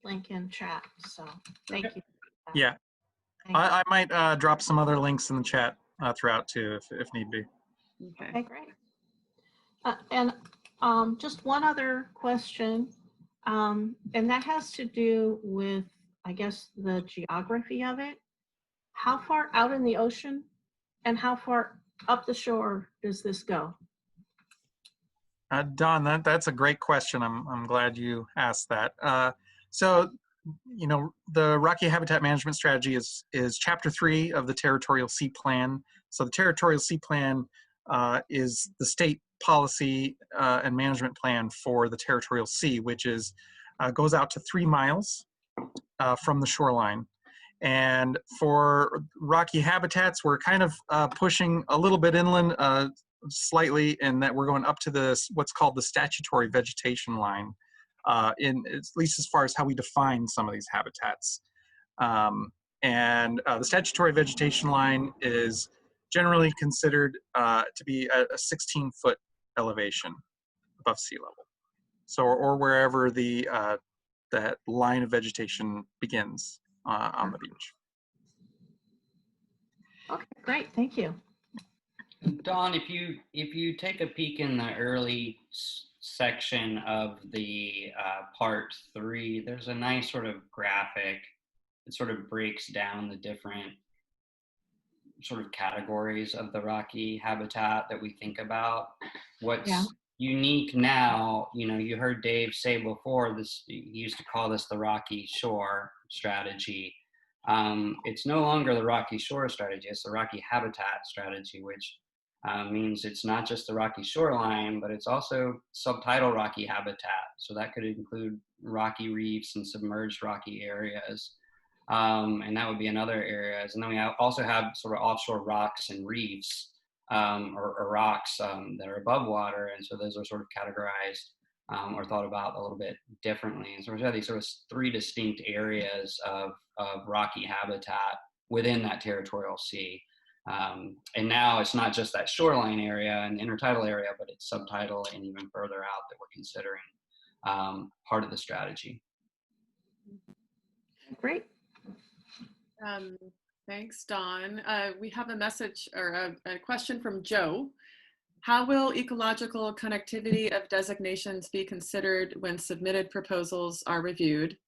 link in chat, so thank you. Yeah, Thank you. I might drop some other links in the chat throughout too, if need be. Okay, great. And just one other question, and that has to do with, I guess, the geography of it. How far out in the ocean and how far up the shore does this go? Don, that's a great question. I'm glad you asked that. So, you know, the Rocky Habitat Management Strategy is Chapter 3 of the Territorial Sea Plan. So the Territorial Sea Plan is the state policy and management plan for the territorial sea, which is goes out to 3 miles from the shoreline. And for rocky habitats, we're kind of pushing a little bit inland slightly, in that we're going up to this what's called the statutory vegetation line, at least as far as how we define some of these habitats. The statutory vegetation line is generally considered to be a 16-foot elevation above sea level. So, or wherever that line of vegetation begins on the beach. Okay, great, thank you. Don, if you take a peek in the early section of the part 3, there's a nice sort of graphic that sort of breaks down the different sort of categories of the rocky habitat that we think about. What's unique now, you know, you heard Dave say before, he used to call this the Rocky Shore strategy. It's no longer the Rocky Shore strategy, it's the Rocky Habitat strategy, which means it's not just the rocky shoreline, but it's also subtidal rocky habitat. So that could include rocky reefs and submerged rocky areas. And that would be in other areas. And then we also have sort of offshore rocks and reefs, or rocks that are above water. And so those are sort of categorized or thought about a little bit differently. And so we have these sort of 3 distinct areas of rocky habitat within that territorial sea. And now it's not just that shoreline area and intertidal area, but it's subtidal and even further out that we're considering part of the strategy. Great. Thanks, Don. We have a message or a question from Joe. How will ecological connectivity of designations be considered when submitted proposals are reviewed?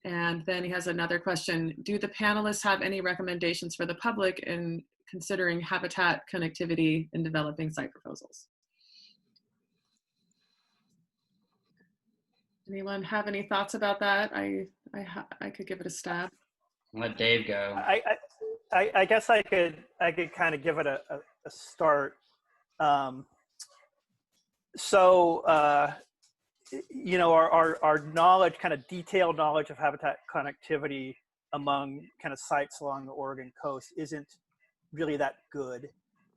And then he has another question. Do the panelists have any recommendations for the public in considering habitat connectivity in developing site proposals? Anyone have any thoughts about that? I could give it a stab. Let Dave go. I guess I could kind of give it a start. You know, our knowledge, kind of detailed knowledge of habitat connectivity among kind of sites along the Oregon coast isn't really that good.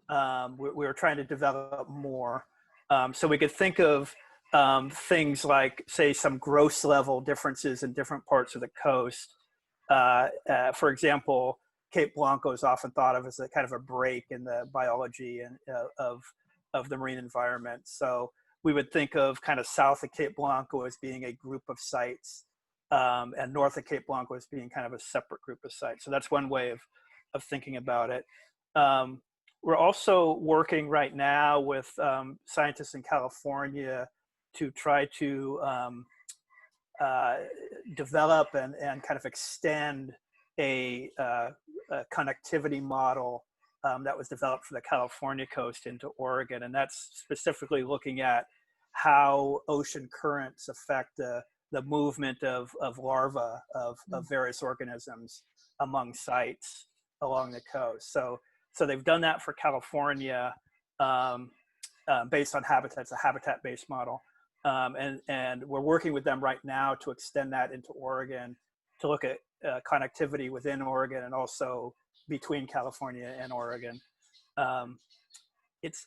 We're trying to develop more. So we could think of things like, say, some gross level differences in different parts of the coast. For example, Cape Blanco is often thought of as a kind of a break in the biology and of the marine environment. So we would think of kind of south of Cape Blanco as being a group of sites, and north of Cape Blanco as being kind of a separate group of sites. So that's one way of thinking about it. We're also working right now with scientists in California to try to develop and kind of extend a connectivity model that was developed for the California coast into Oregon. And that's specifically looking at how ocean currents affect the the movement of larvae of various organisms among sites along the coast. So they've done that for California based on habitats, a habitat-based model. And we're working with them right now to extend that into Oregon, to look at connectivity within Oregon and also between California and Oregon. It's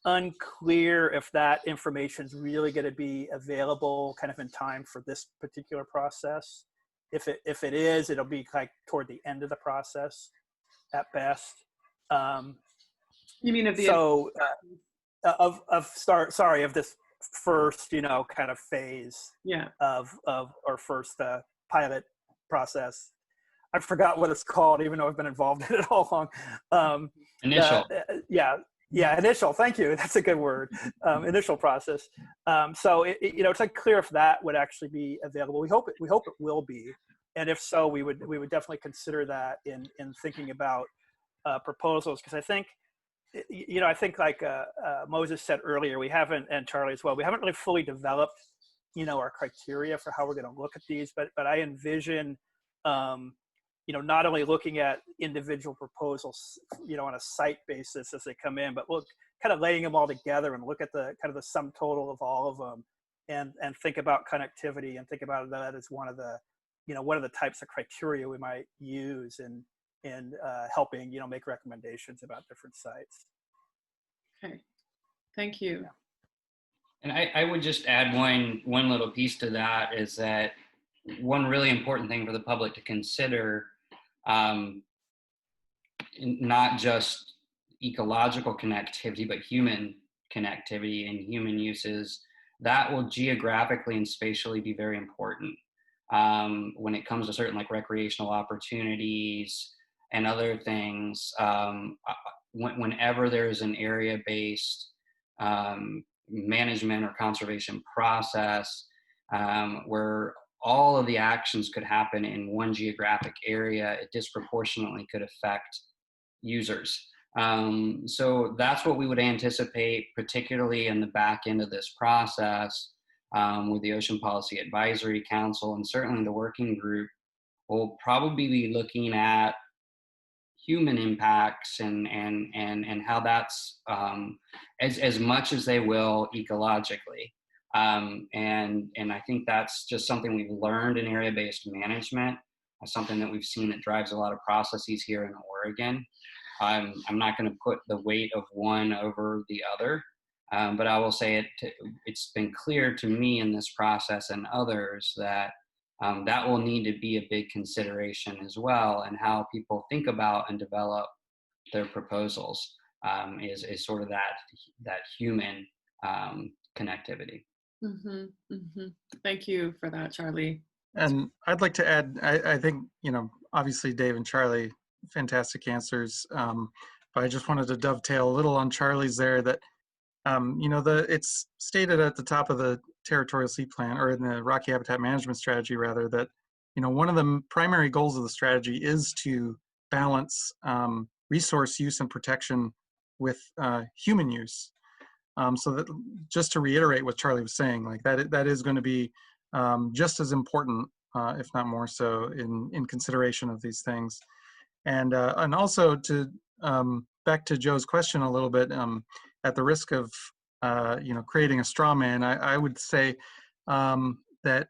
unclear if that information is really going to be available kind of in time for this particular process. If it is, it'll be like toward the end of the process at best. You mean of the of this first, kind of phase of our first pilot process. I forgot what it's called, even though I've been involved in it all along. Initial. Initial. Thank you. That's a good word. Initial process. So it's unclear if that would actually be available. We hope it will be, and if so, we would definitely consider that in thinking about proposals, because I think like Moses said earlier, we haven't, and Charlie as well, we haven't really fully developed our criteria for how we're going to look at these, but I envision not only looking at individual proposals, on a site basis as they come in, but look, kind of laying them all together and look at the kind of the sum total of all of them, and think about connectivity and think about that as one of the types of criteria we might use in helping, make recommendations about different sites. Okay, thank you. And I would just add one little piece to that, is that one really important thing for the public to consider, not just ecological connectivity, but human connectivity and human uses, that will geographically and spatially be very important when it comes to certain like recreational opportunities and other things. Whenever there's an area-based management or conservation process where all of the actions could happen in one geographic area, it disproportionately could affect users. So that's what we would anticipate, particularly in the back end of this process with the Ocean Policy Advisory Council, and certainly the working group will probably be looking at human impacts and how that's as much as they will ecologically. And I think that's just something we've learned in area-based management, something that we've seen that drives a lot of processes here in Oregon. I'm not going to put the weight of one over the other, but I will say it's been clear to me in this process and others that that will need to be a big consideration as well, and how people think about and develop their proposals is sort of that human connectivity. Mm-hmm, mm-hmm. Thank you for that, Charlie. And I'd like to add, I think, obviously Dave and Charlie, fantastic answers. But I just wanted to dovetail a little on Charlie's there, that, it's stated at the top of the territorial sea plan, or in the Rocky Habitat Management Strategy rather, that, one of the primary goals of the strategy is to balance resource use and protection with human use. So that, just to reiterate what Charlie was saying, like that is going to be just as important, if not more so, in consideration of these things. And also to back to Joe's question a little bit, at the risk of creating a straw man, I would say that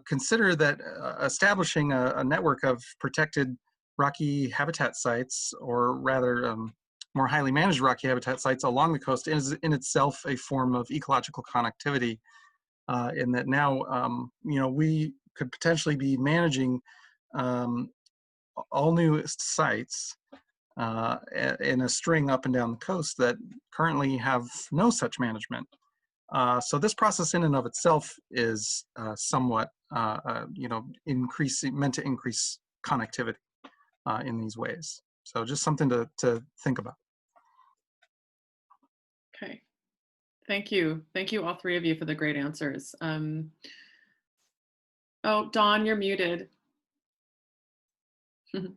consider that establishing a network of protected rocky habitat sites, or rather more highly managed rocky habitat sites along the coast, is in itself a form of ecological connectivity, in that now we could potentially be managing all new sites in a string up and down the coast that currently have no such management. So this process in and of itself is somewhat meant to increase connectivity in these ways. So just something to think about. Okay, thank you all three of you for the great answers. Oh, Dawn, you're muted. I've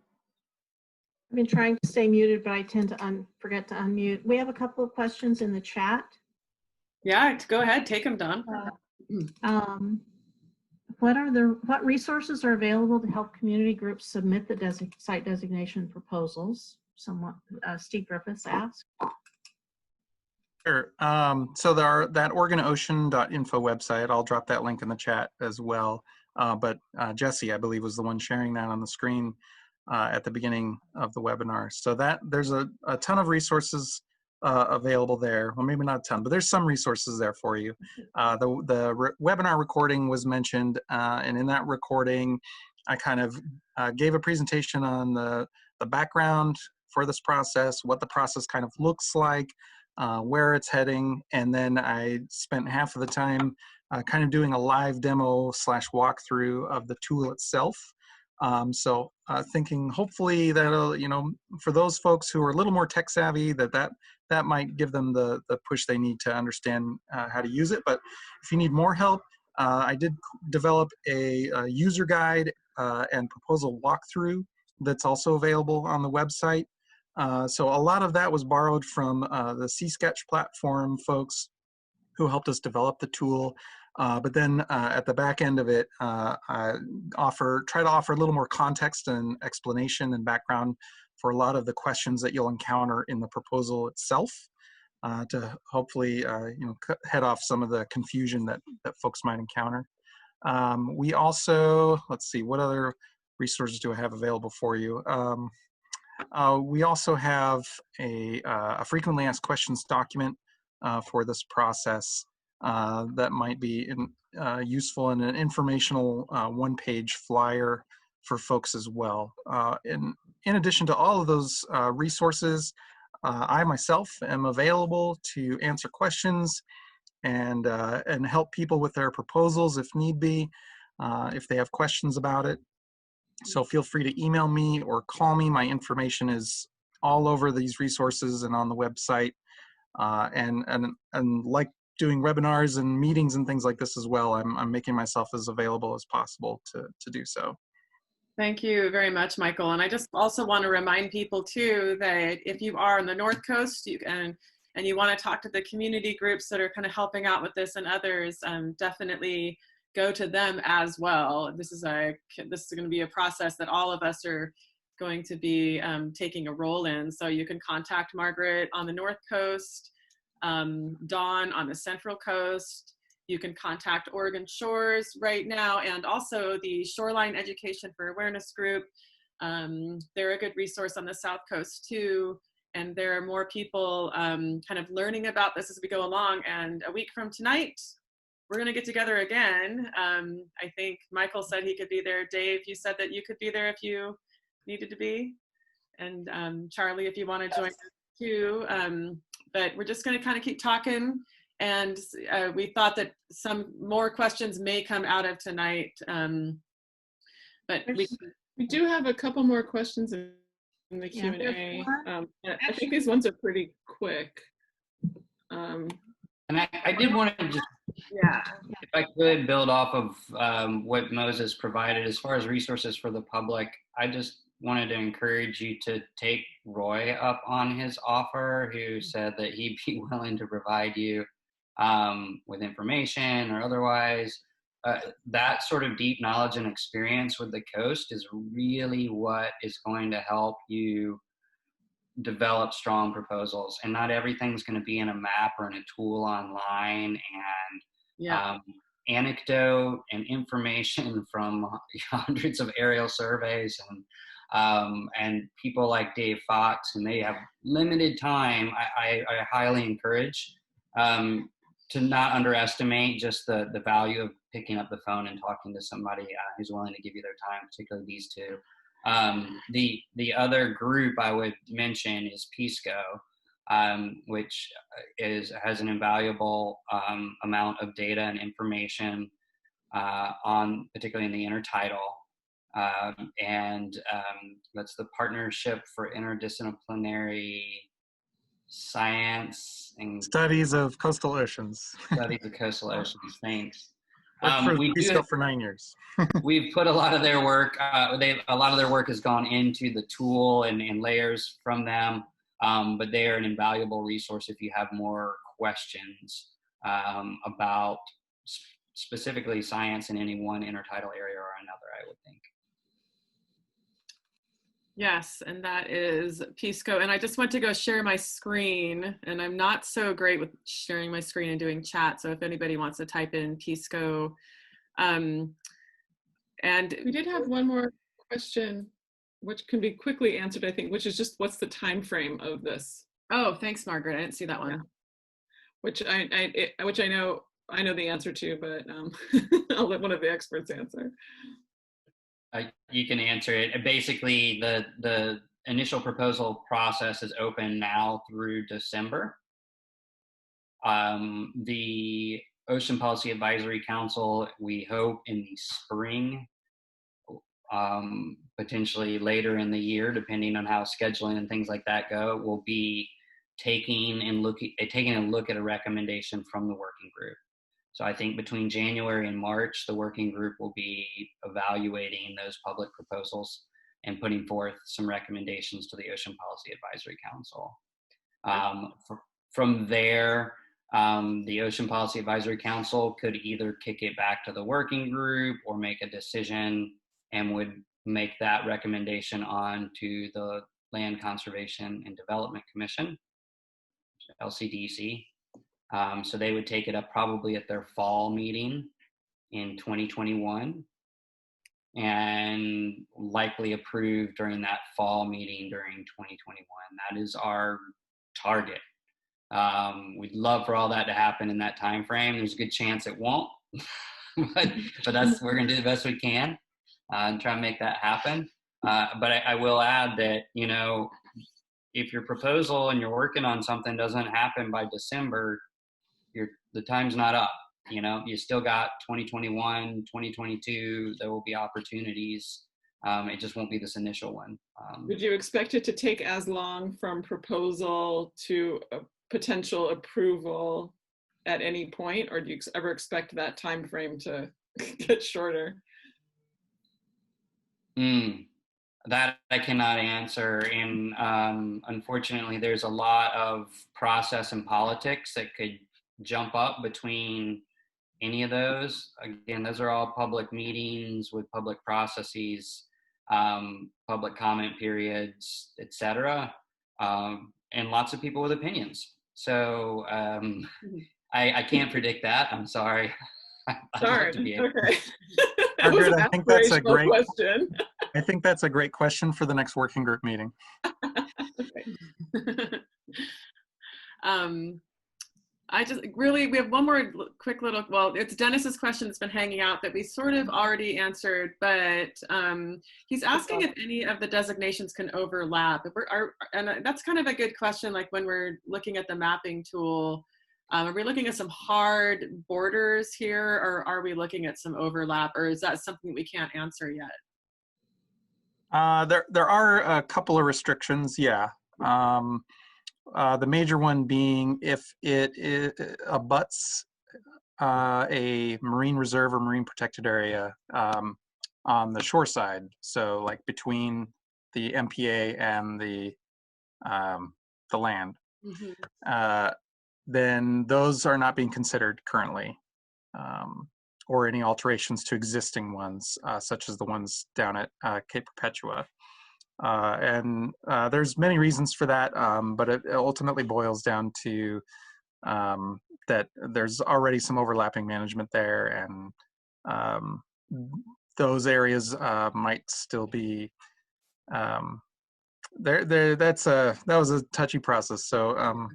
been trying to stay muted, but I tend to forget to unmute. We have a couple of questions in the chat. Yeah, go ahead, take them, Dawn. what resources are available to help community groups submit the site designation proposals? Steve Griffiths asked. Sure. So that OregonOcean.info website, I'll drop that link in the chat as well. But Jesse, I believe, was the one sharing that on the screen at the beginning of the webinar. So there's a ton of resources available there. Well, maybe not a ton, but there's some resources there for you. The webinar recording was mentioned, and in that recording, I kind of gave a presentation on the background for this process, what the process kind of looks like, where it's heading, and then I spent half of the time kind of doing a live demo / walkthrough of the tool itself. So thinking hopefully that'll, for those folks who are a little more tech savvy, that might give them the push they need to understand how to use it. But if you need more help, I did develop a user guide and proposal walkthrough that's also available on the website. So a lot of that was borrowed from the C-Sketch platform folks who helped us develop the tool. But then at the back end of it, I try to offer a little more context and explanation and background for a lot of the questions that you'll encounter in the proposal itself to hopefully head off some of the confusion that folks might encounter. We also, let's see, what other resources do I have available for you? We also have a frequently asked questions document for this process that might be useful, in an informational one-page flyer for folks as well. In addition to all of those resources, I myself am available to answer questions and help people with their proposals if need be, if they have questions about it. So feel free to email me or call me. My information is all over these resources and on the website. And like doing webinars and meetings and things like this as well, I'm making myself as available as possible to do so. Thank you very much, Michael. And I just also want to remind people too that if you are on the North Coast and you want to talk to the community groups that are kind of helping out with this and others, definitely go to them as well. This is going to be a process that all of us are going to be taking a role in. So you can contact Margaret on the North Coast, Dawn on the Central Coast. You can contact Oregon Shores right now, and also the Shoreline Education for Awareness group. They're a good resource on the South Coast too. And there are more people kind of learning about this as we go along. And a week from tonight, we're going to get together again. I think Michael said he could be there. Dave, you said that you could be there if you needed to be. And Charlie, if you want to join us too. But we're just going to kind of keep talking. And we thought that some more questions may come out of tonight. But we do have a couple more questions in the Q&A. I think these ones are pretty quick. And I did want to just, if I could build off of what Moses provided as far as resources for the public, I just wanted to encourage you to take Roy up on his offer, who said that he'd be willing to provide you with information or otherwise. That sort of deep knowledge and experience with the coast is really what is going to help you develop strong proposals. And not everything's going to be in a map or in a tool online, and anecdote and information from hundreds of aerial surveys and people like Dave Fox, and they have limited time. I highly encourage to not underestimate just the value of picking up the phone and talking to somebody who's willing to give you their time, particularly these two. The other group I would mention is Pisco, which has an invaluable amount of data and information on, particularly in the intertidal. And that's the Partnership for Interdisciplinary Science and Studies of Coastal Oceans. Studies of Coastal Oceans. Thanks. We do for 9 years. We've put a lot of their work. A lot of their work has gone into the tool and layers from them. But they are an invaluable resource if you have more questions about specifically science in any one intertidal area or another, I would think. Yes, and that is Pisco. And I just went to go share my screen, and I'm not so great with sharing my screen and doing chat. So if anybody wants to type in Pisco. And we did have one more question, which can be quickly answered, I think, which is just what's the time frame of this? Oh, thanks, Margaret. I didn't see that one. Yeah. Which I know the answer to, but I'll let one of the experts answer. You can answer it. Basically, the initial proposal process is open now through December. The Ocean Policy Advisory Council, we hope in the spring, potentially later in the year, depending on how scheduling and things like that go, will be taking a look at a recommendation from the working group. So I think between January and March, the working group will be evaluating those public proposals and putting forth some recommendations to the Ocean Policy Advisory Council. From there, the Ocean Policy Advisory Council could either kick it back to the working group or make a decision and would make that recommendation on to the Land Conservation and Development Commission, LCDC. So they would take it up probably at their fall meeting in 2021 and likely approve during that fall meeting during 2021. That is our target. We'd love for all that to happen in that time frame. There's a good chance it won't, but we're going to do the best we can and try and make that happen. But I will add that, you know, if your proposal and you're working on something doesn't happen by December, the time's not up. You know, you still got 2021, 2022. There will be opportunities. It just won't be this initial one. Would you expect it to take as long from proposal to a potential approval at any point, or do you ever expect that time frame to get shorter? That I cannot answer. And unfortunately, there's a lot of process and politics that could jump up between any of those. Again, those are all public meetings with public processes, public comment periods, etc., and lots of people with opinions. So I can't predict that. I'm sorry. Sorry. Okay. Margaret, I think that's a great question. I think that's a great question for the next working group meeting. We have one more quick little, well, it's Dennis's question that's been hanging out that we sort of already answered, but he's asking if any of the designations can overlap. And that's kind of a good question, like when we're looking at the mapping tool, are we looking at some hard borders here, or are we looking at some overlap, or is that something we can't answer yet? There are a couple of restrictions, yeah. The major one being if it abuts a marine reserve or marine protected area on the shore side, so like between the MPA and the land, then those are not being considered currently, or any alterations to existing ones, such as the ones down at Cape Perpetua. And there's many reasons for that, but it ultimately boils down to that there's already some overlapping management there, and those areas might still be there. That was a touchy process, so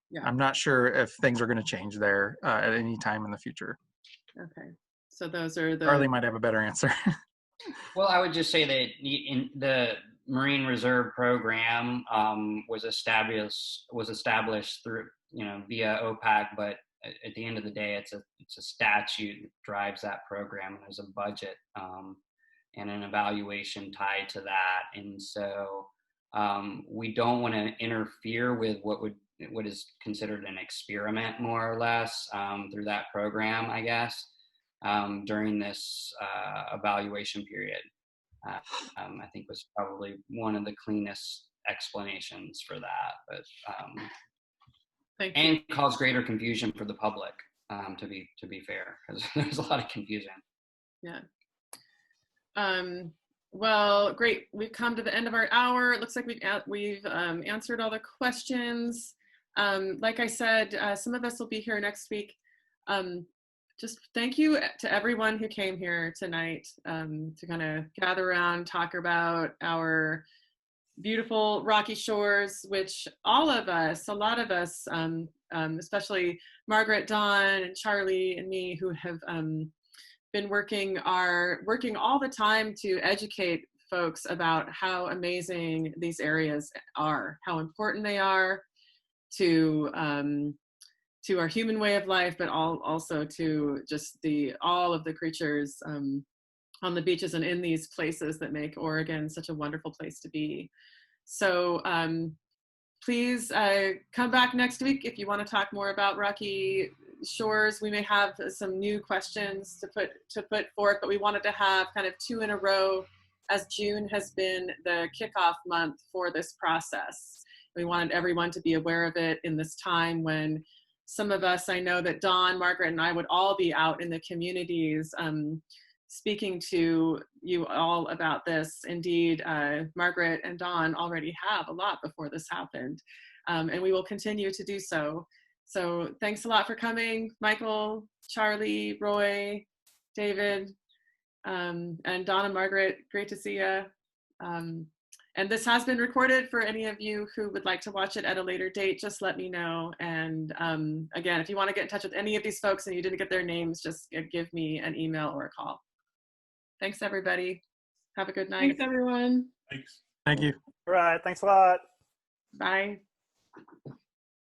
yeah. I'm not sure if things are going to change there at any time in the future. Okay, so those are the. Charlie might have a better answer. Well, I would just say that in the Marine Reserve Program was established through, via OPAC, but at the end of the day, it's a statute that drives that program, and there's a budget and an evaluation tied to that, and so we don't want to interfere with what is considered an experiment, more or less, through that program, I guess, during this evaluation period. I think was probably one of the cleanest explanations for that, but and cause greater confusion for the public. to be fair, because there's a lot of confusion. Yeah. Well, great. We've come to the end of our hour. It looks like we've answered all the questions. Like I said, some of us will be here next week. Just thank you to everyone who came here tonight to kind of gather around, talk about our beautiful rocky shores, which all of us, a lot of us, especially Margaret, Dawn, and Charlie, and me, who have been working all the time to educate folks about how amazing these areas are, how important they are to our human way of life, but also to just all of the creatures on the beaches and in these places that make Oregon such a wonderful place to be. So please come back next week if you want to talk more about rocky shores. We may have some new questions to put forth, but we wanted to have kind of 2 in a row, as June has been the kickoff month for this process. We wanted everyone to be aware of it in this time when some of us, I know that Dawn, Margaret, and I would all be out in the communities speaking to you all about this. Indeed, Margaret and Dawn already have a lot before this happened, and we will continue to do so. So thanks a lot for coming, Michael, Charlie, Roy, David, and Dawn and Margaret. Great to see you. And this has been recorded for any of you who would like to watch it at a later date. Just let me know. And again, if you want to get in touch with any of these folks and you didn't get their names, just give me an email or a call. Thanks, everybody. Have a good night. Thanks, everyone. Thanks. Thank you. All right. Thanks a lot. Bye.